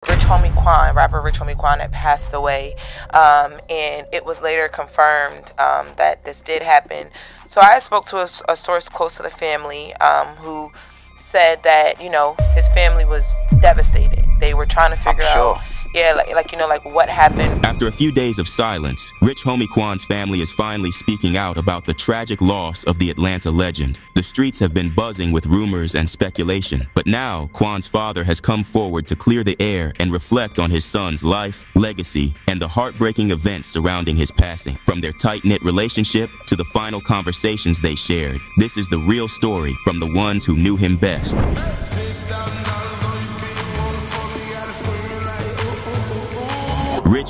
Homie Quan, rapper Homie Quan, had passed away, and it was later confirmed that this did happen. So I spoke to a source close to the family who said that, you know, his family was devastated. They were trying to figure out, yeah, like what happened. After a few days of silence, Homie Quan's family is finally speaking out about the tragic loss of the Atlanta legend. The streets have been buzzing with rumors and speculation, but now Quan's father has come forward to clear the air and reflect on his son's life, legacy, and the heartbreaking events surrounding his passing. From their tight-knit relationship to the final conversations they shared, this is the real story from the ones who knew him best.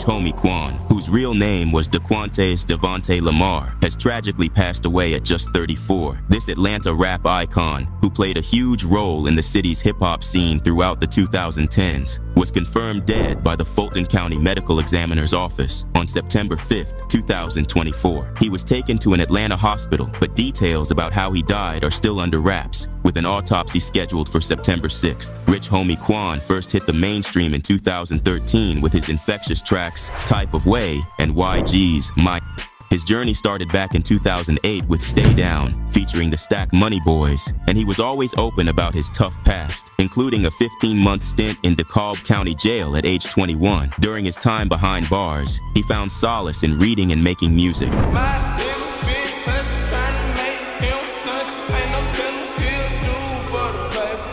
Homie Quan, whose real name was DeQuantes Devontae Lamar, has tragically passed away at just 34. This Atlanta rap icon, who played a huge role in the city's hip-hop scene throughout the 2010s, was confirmed dead by the Fulton County Medical Examiner's Office on September 5, 2024. He was taken to an Atlanta hospital, but details about how he died are still under wraps, with an autopsy scheduled for September 6th. Homie Quan first hit the mainstream in 2013 with his infectious tracks Type of Way and YG's My. His journey started back in 2008 with Stay Down, featuring the Stack Money Boys, and he was always open about his tough past, including a 15-month stint in DeKalb County Jail at age 21. During his time behind bars, he found solace in reading and making music.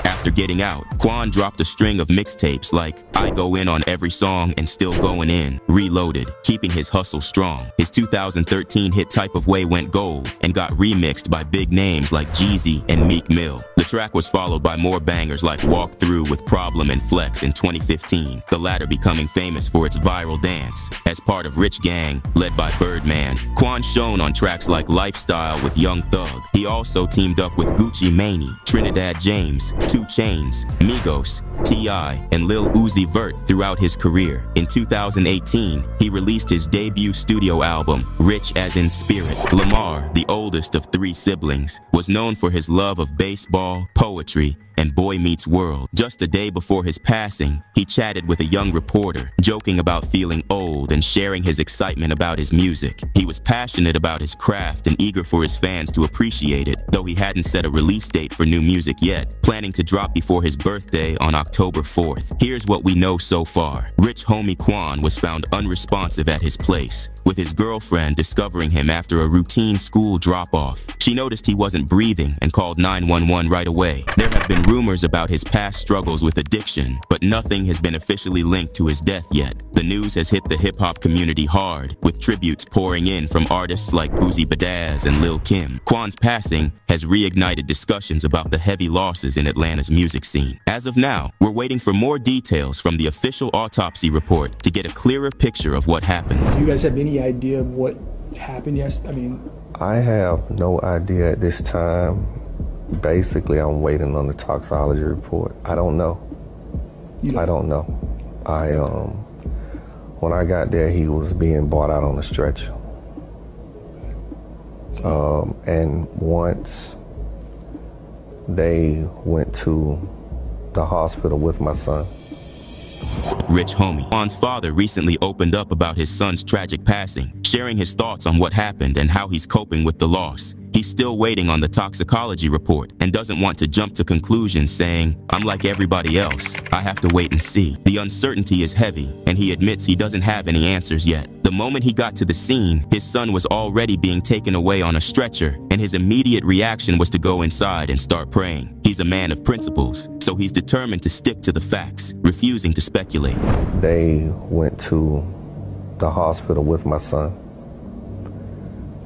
After getting out, Quan dropped a string of mixtapes like I Go In on Every Song and Still Going In, Reloaded, keeping his hustle strong. His 2013 hit Type of Way went gold and got remixed by big names like Jeezy and Meek Mill. The track was followed by more bangers like Walk Through with Problem and Flex in 2015, the latter becoming famous for its viral dance. As part of Rich Gang, led by Birdman, Quan shone on tracks like Lifestyle with Young Thug. He also teamed up with Gucci Mane, Trinidad James, 2 Chainz, Migos, T.I., and Lil Uzi Vert throughout his career. In 2018, he released his debut studio album, Rich as in Spirit. Lamar, the oldest of 3 siblings, was known for his love of baseball, poetry, and Boy Meets World. Just a day before his passing, he chatted with a young reporter, joking about feeling old and sharing his excitement about his music. He was passionate about his craft and eager for his fans to appreciate it, though he hadn't set a release date for new music yet, planning to drop before his birthday on October 4th. Here's what we know so far. Homie Quan was found unresponsive at his place, with his girlfriend discovering him after a routine school drop-off. She noticed he wasn't breathing and called 911 right away. There have been rumors about his past struggles with addiction, but nothing has been officially linked to his death yet. The news has hit the hip-hop community hard, with tributes pouring in from artists like Boozy Badazz and Lil Kim. Quan's passing has reignited discussions about the heavy losses in Atlanta's music scene. As of now, we're waiting for more details from the official autopsy report to get a clearer picture of what happened. Do you guys have any idea of what happened yesterday? I have no idea at this time. Basically, I'm waiting on the toxicology report. I don't know. I don't know. When I got there, he was being brought out on a stretcher. And once they went to the hospital with my son. Homie Quan's father recently opened up about his son's tragic passing, sharing his thoughts on what happened and how he's coping with the loss. He's still waiting on the toxicology report and doesn't want to jump to conclusions, saying, I'm like everybody else. I have to wait and see. The uncertainty is heavy, and he admits he doesn't have any answers yet. The moment he got to the scene, his son was already being taken away on a stretcher, and his immediate reaction was to go inside and start praying. He's a man of principles, so he's determined to stick to the facts, refusing to speculate. They went to the hospital with my son.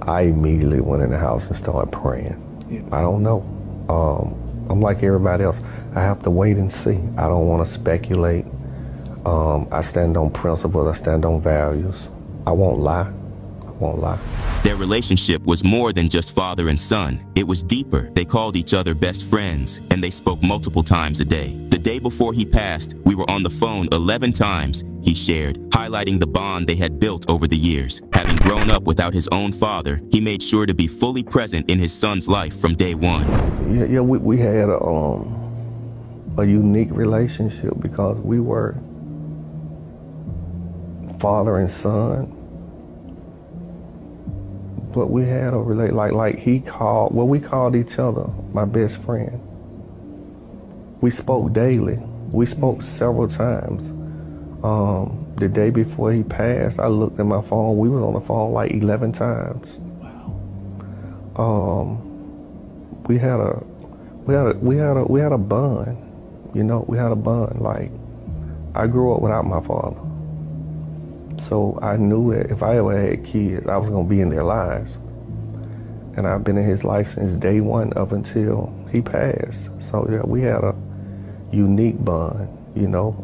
I immediately went in the house and started praying. I don't know. I'm like everybody else. I have to wait and see. I don't want to speculate. I stand on principles. I stand on values. I won't lie. I won't lie. Their relationship was more than just father and son. It was deeper. They called each other best friends, and they spoke multiple times a day. The day before he passed, we were on the phone 11 times, he shared, highlighting the bond they had built over the years. Having grown up without his own father, he made sure to be fully present in his son's life from day one. We had a unique relationship because we were father and son. But we had a like he called, well, we called each other my best friend. We spoke daily. We spoke several times. The day before he passed, I looked at my phone. We was on the phone like 11 times. Wow. We had a bond. You know, we had a bond. Like, I grew up without my father. So I knew that if I ever had kids, I was gonna be in their lives. And I've been in his life since day one up until he passed. So yeah, we had a unique bond, you know.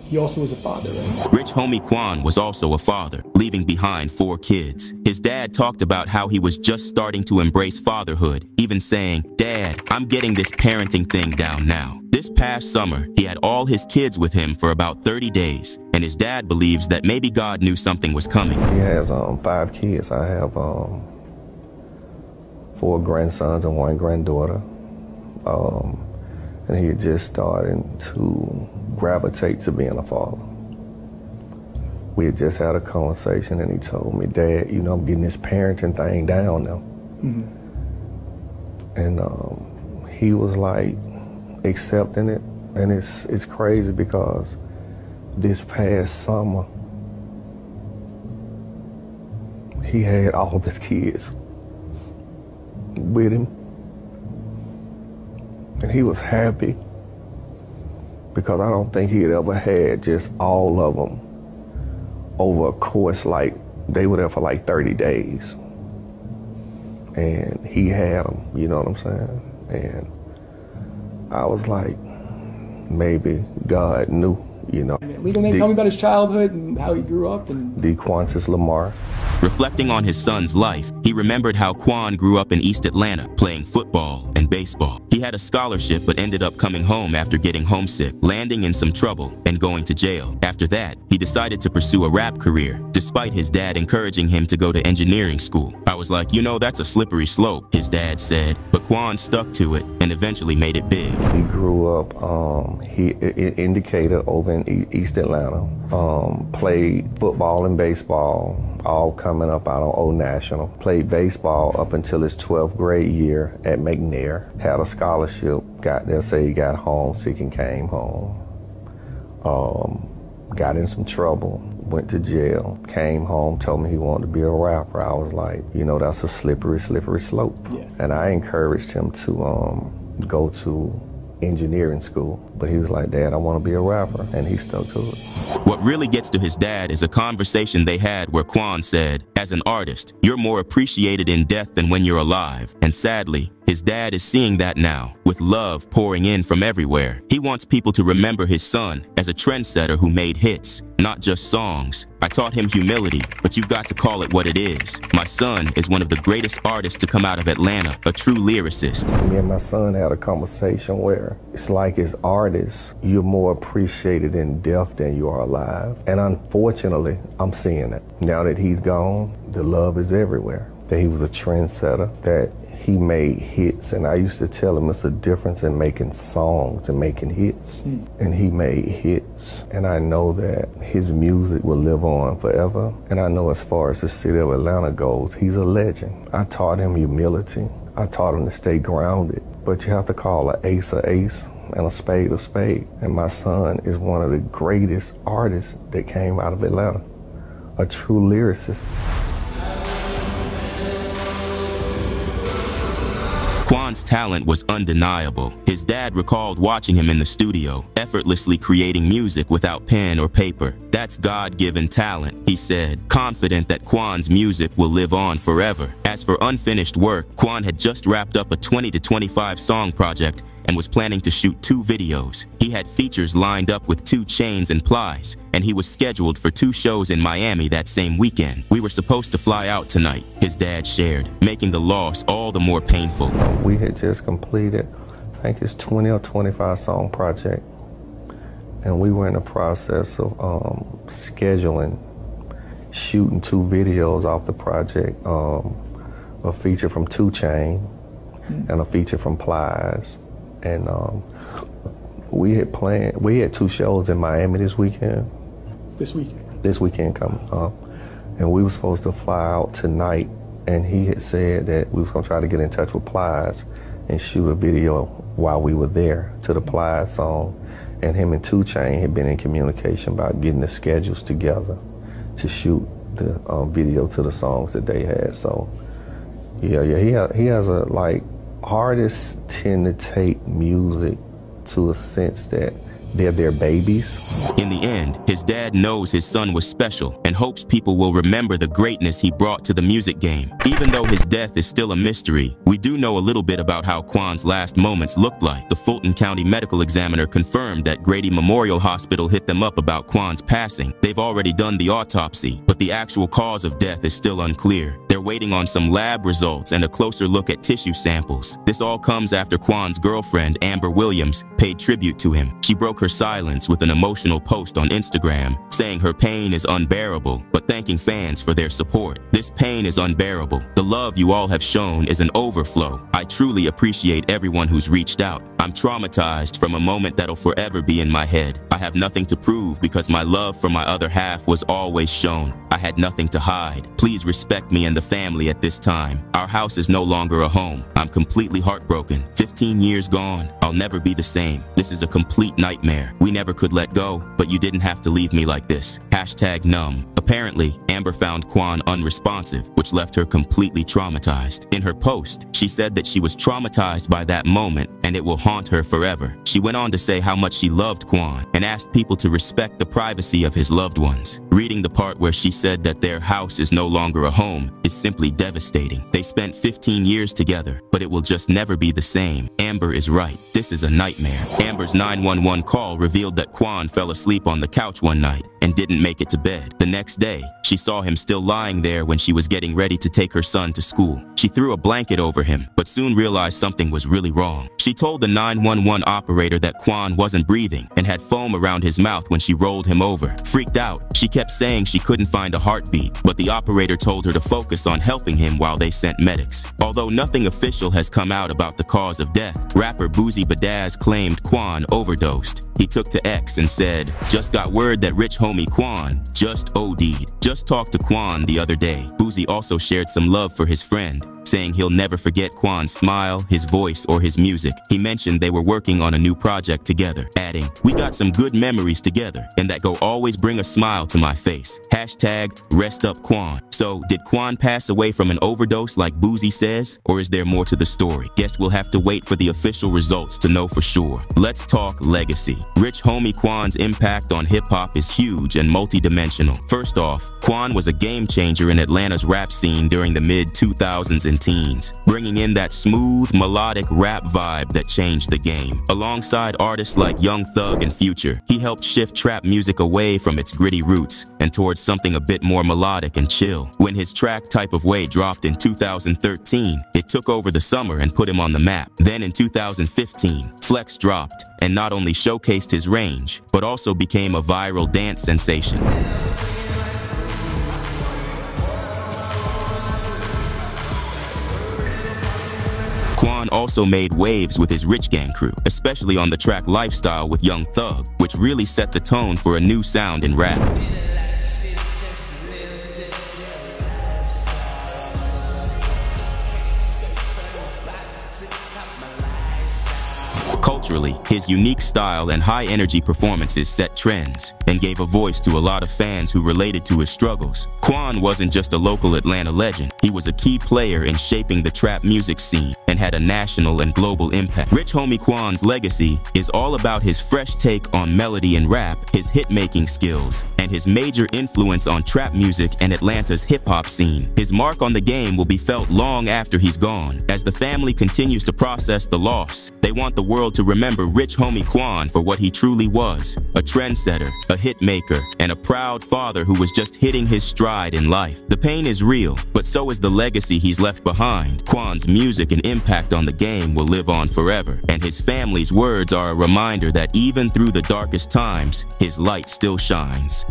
He also was a father, right? Rich Homie Quan was also a father, leaving behind 4 kids. His dad talked about how he was just starting to embrace fatherhood, even saying, "Dad, I'm getting this parenting thing down now." This past summer, he had all his kids with him for about 30 days, and his dad believes that maybe God knew something was coming. He has 5 kids. I have 4 grandsons and 1 granddaughter. And he just starting to gravitate to being a father. We had just had a conversation and he told me, "Dad, you know, I'm getting this parenting thing down now." Mm-hmm. And he was like accepting it. And it's crazy because this past summer, he had all of his kids with him. And he was happy because I don't think he had ever had just all of them over a course, like they were there for like 30 days. And he had them, you know what I'm saying? And I was like, maybe God knew, you know. Legal name, tell me about his childhood and how he grew up. And DeQuantis Lamar. Reflecting on his son's life, he remembered how Quan grew up in East Atlanta, playing football and baseball. He had a scholarship but ended up coming home after getting homesick, landing in some trouble, and going to jail. After that, he decided to pursue a rap career, despite his dad encouraging him to go to engineering school. I was like, you know, that's a slippery slope, his dad said, but Quan stuck to it and eventually made it big. He grew up, in Decatur over in East Atlanta, played football and baseball, all coming up out of Old National. Played baseball up until his 12th grade year at McNair. Had a scholarship, got there, say he got homesick and came home. Got in some trouble, went to jail, came home, told me he wanted to be a rapper. I was like, you know, that's a slippery, slippery slope. Yeah. And I encouraged him to go to engineering school, but he was like, "Dad, I want to be a rapper," and he stuck to it. What really gets to his dad is a conversation they had where Quan said, "As an artist, you're more appreciated in death than when you're alive." And sadly, his dad is seeing that now, with love pouring in from everywhere. He wants people to remember his son as a trendsetter who made hits, not just songs. "I taught him humility, but you've got to call it what it is. My son is one of the greatest artists to come out of Atlanta, a true lyricist." Me and my son had a conversation where it's like, as artists, you're more appreciated in death than you are alive. And unfortunately, I'm seeing it. Now that he's gone, the love is everywhere. That he was a trendsetter, that he made hits, and I used to tell him it's a difference in making songs and making hits. And he made hits, and I know that his music will live on forever. And I know as far as the city of Atlanta goes, he's a legend. I taught him humility. I taught him to stay grounded, but you have to call an ace and a spade a spade. And my son is one of the greatest artists that came out of Atlanta, a true lyricist. Quan's talent was undeniable. His dad recalled watching him in the studio, effortlessly creating music without pen or paper. "That's God-given talent," he said, confident that Quan's music will live on forever. As for unfinished work, Quan had just wrapped up a 20 to 25 song project and was planning to shoot 2 videos. He had features lined up with 2 Chainz and Plies, and he was scheduled for 2 shows in Miami that same weekend. "We were supposed to fly out tonight," his dad shared, making the loss all the more painful. We had just completed, I think it's 20 or 25 song project, and we were in the process of scheduling, shooting 2 videos off the project, a feature from 2 Chainz and a feature from Plies. And we had 2 shows in Miami this weekend. This weekend? This weekend coming. And we were supposed to fly out tonight, and he had said that we was gonna try to get in touch with Plies and shoot a video while we were there to the Plies song. And him and 2 Chainz had been in communication about getting the schedules together to shoot the video to the songs that they had. So yeah, he has a, like, artists tend to take music to a sense that they're their babies. In the end, his dad knows his son was special and hopes people will remember the greatness he brought to the music game. Even though his death is still a mystery, we do know a little bit about how Quan's last moments looked like. The Fulton County medical examiner confirmed that Grady Memorial Hospital hit them up about Quan's passing. They've already done the autopsy, but the actual cause of death is still unclear. They're waiting on some lab results and a closer look at tissue samples. This all comes after Quan's girlfriend, Amber Williams, paid tribute to him. She broke her silence with an emotional post on Instagram, saying her pain is unbearable, but thanking fans for their support. This pain is unbearable. The love you all have shown is an overflow. I truly appreciate everyone who's reached out. I'm traumatized from a moment that'll forever be in my head. I have nothing to prove because my love for my other half was always shown. I had nothing to hide. Please respect me and the family at this time. Our house is no longer a home. I'm completely heartbroken. 15 years gone. I'll never be the same. This is a complete nightmare. We never could let go, but you didn't have to leave me like this. #numb. Apparently, Amber found Quan unresponsive, which left her completely traumatized. In her post, she said that she was traumatized by that moment and it will haunt her forever. She went on to say how much she loved Quan and asked people to respect the privacy of his loved ones. Reading the part where she said that their house is no longer a home is simply devastating. They spent 15 years together, but it will just never be the same. Amber is right. This is a nightmare. Amber's 911 call revealed that Quan fell asleep on the couch one night and didn't make it to bed. The next day, she saw him still lying there when she was getting ready to take her son to school. She threw a blanket over him, but soon realized something was really wrong. She told the 911 operator that Quan wasn't breathing and had foam around his mouth when she rolled him over. Freaked out, she kept saying she couldn't find a heartbeat, but the operator told her to focus on helping him while they sent medics. Although nothing official has come out about the cause of death, rapper Boosie Badazz claimed Quan overdosed. He took to X and said, "Just got word that rich homie Quan just OD'd. Just talked to Quan the other day." Boosie also shared some love for his friend, saying he'll never forget Quan's smile, his voice, or his music. He mentioned they were working on a new project together, adding, "We got some good memories together, and that go always bring a smile to my face. #rest up Quan." So, did Quan pass away from an overdose like Boosie says, or is there more to the story? Guess we'll have to wait for the official results to know for sure. Let's talk legacy. Rich homie Quan's impact on hip-hop is huge and multi-dimensional. First off, Quan was a game changer in Atlanta's rap scene during the mid-2000s and teens, bringing in that smooth, melodic rap vibe that changed the game. Alongside artists like Young Thug and Future, he helped shift trap music away from its gritty roots and towards something a bit more melodic and chill. When his track Type of Way dropped in 2013, it took over the summer and put him on the map. Then in 2015, Flex dropped and not only showcased his range, but also became a viral dance sensation. Quan also made waves with his Rich Gang crew, especially on the track Lifestyle with Young Thug, which really set the tone for a new sound in rap. Culturally, his unique style and high-energy performances set trends and gave a voice to a lot of fans who related to his struggles. Quan wasn't just a local Atlanta legend. He was a key player in shaping the trap music scene and had a national and global impact. Rich homie Quan's legacy is all about his fresh take on melody and rap, his hit-making skills, and his major influence on trap music and Atlanta's hip-hop scene. His mark on the game will be felt long after he's gone. As the family continues to process the loss, they want the world to remember Rich homie Quan for what he truly was: a trendsetter, a hit maker, and a proud father who was just hitting his stride in life. The pain is real, but so is the legacy he's left behind. Quan's music and impact on the game will live on forever, and his family's words are a reminder that even through the darkest times, his light still shines.